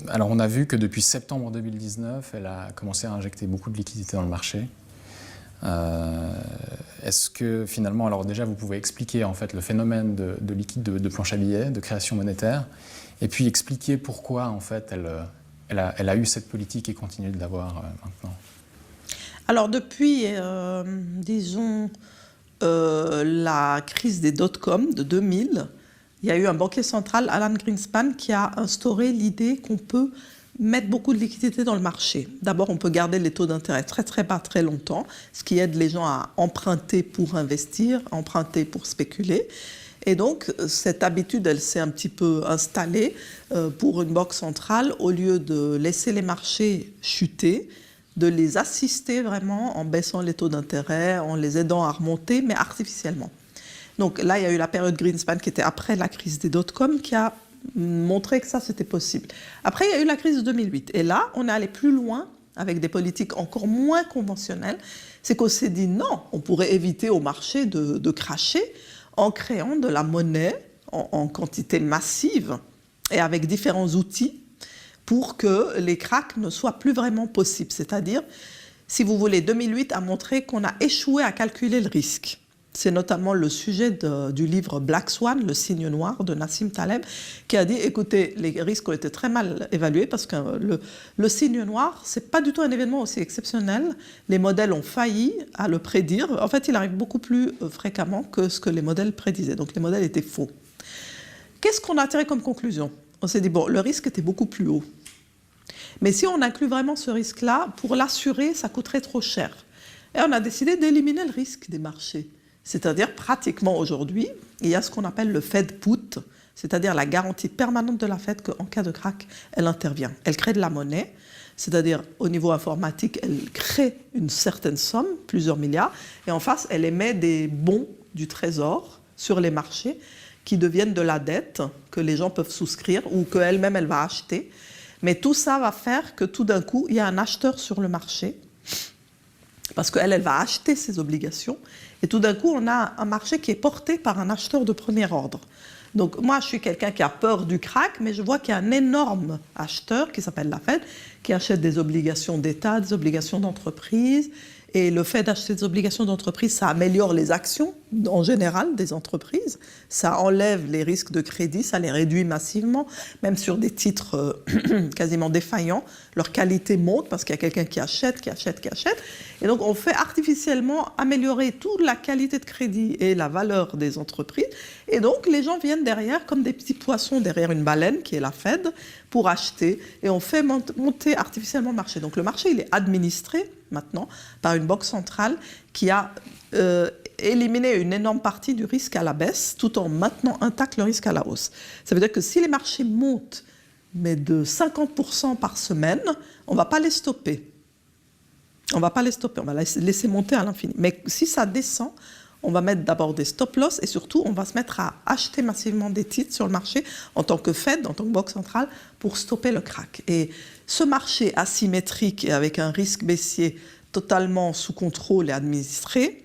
Alors on a vu que depuis septembre 2019, elle a commencé à injecter beaucoup de liquidités dans le marché. Est-ce que finalement, alors déjà vous pouvez expliquer en fait le phénomène de liquide de planche à billets, de création monétaire, et puis expliquer pourquoi en fait elle a eu cette politique et continue de l'avoir maintenant. Alors depuis, disons, la crise des dot-com de 2000, il y a eu un banquier central, Alan Greenspan, qui a instauré l'idée qu'on peut mettre beaucoup de liquidités dans le marché. D'abord, on peut garder les taux d'intérêt très très bas très longtemps, ce qui aide les gens à emprunter pour investir, emprunter pour spéculer. Et donc, cette habitude, elle s'est un petit peu installée pour une banque centrale, au lieu de laisser les marchés chuter, de les assister vraiment en baissant les taux d'intérêt, en les aidant à remonter, mais artificiellement. Donc là, il y a eu la période Greenspan qui était après la crise des dot-com qui a montré que ça, c'était possible. Après, il y a eu la crise de 2008. Et là, on est allé plus loin avec des politiques encore moins conventionnelles. C'est qu'on s'est dit non, on pourrait éviter au marché de cracher en créant de la monnaie en quantité massive et avec différents outils pour que les cracks ne soient plus vraiment possibles. C'est-à-dire, si vous voulez, 2008 a montré qu'on a échoué à calculer le risque. C'est notamment le sujet du livre Black Swan, le signe noir de Nassim Taleb, qui a dit, écoutez, les risques ont été très mal évalués parce que le signe noir, ce n'est pas du tout un événement aussi exceptionnel. Les modèles ont failli à le prédire. En fait, il arrive beaucoup plus fréquemment que ce que les modèles prédisaient. Donc les modèles étaient faux. Qu'est-ce qu'on a tiré comme conclusion? On s'est dit, bon, le risque était beaucoup plus haut. Mais si on inclut vraiment ce risque-là, pour l'assurer, ça coûterait trop cher. Et on a décidé d'éliminer le risque des marchés. C'est-à-dire, pratiquement aujourd'hui, il y a ce qu'on appelle le Fed Put, c'est-à-dire la garantie permanente de la Fed qu'en cas de crack, elle intervient. Elle crée de la monnaie, c'est-à-dire au niveau informatique, elle crée une certaine somme, plusieurs milliards, et en face, elle émet des bons du trésor sur les marchés qui deviennent de la dette que les gens peuvent souscrire ou qu'elle-même, elle va acheter. Mais tout ça va faire que tout d'un coup, il y a un acheteur sur le marché parce qu'elle, elle va acheter ses obligations. Et tout d'un coup, on a un marché qui est porté par un acheteur de premier ordre. Donc moi, je suis quelqu'un qui a peur du crack, mais je vois qu'il y a un énorme acheteur qui s'appelle la Fed, qui achète des obligations d'État, des obligations d'entreprise. Et le fait d'acheter des obligations d'entreprise, ça améliore les actions en général des entreprises. Ça enlève les risques de crédit, ça les réduit massivement. Même sur des titres quasiment défaillants, leur qualité monte parce qu'il y a quelqu'un qui achète, qui achète, qui achète. Et donc on fait artificiellement améliorer toute la qualité de crédit et la valeur des entreprises. Et donc les gens viennent derrière comme des petits poissons derrière une baleine qui est la Fed pour acheter. Et on fait monter artificiellement le marché. Donc le marché, il est administré maintenant par une banque centrale qui a éliminé une énorme partie du risque à la baisse tout en maintenant intact le risque à la hausse. Ça veut dire que si les marchés montent mais de 50% par semaine, on ne va pas les stopper. On ne va pas les stopper, on va les laisser monter à l'infini. Mais si ça descend, on va mettre d'abord des stop-loss et surtout, on va se mettre à acheter massivement des titres sur le marché en tant que Fed, en tant que banque centrale, pour stopper le crack. Et ce marché asymétrique et avec un risque baissier totalement sous contrôle et administré,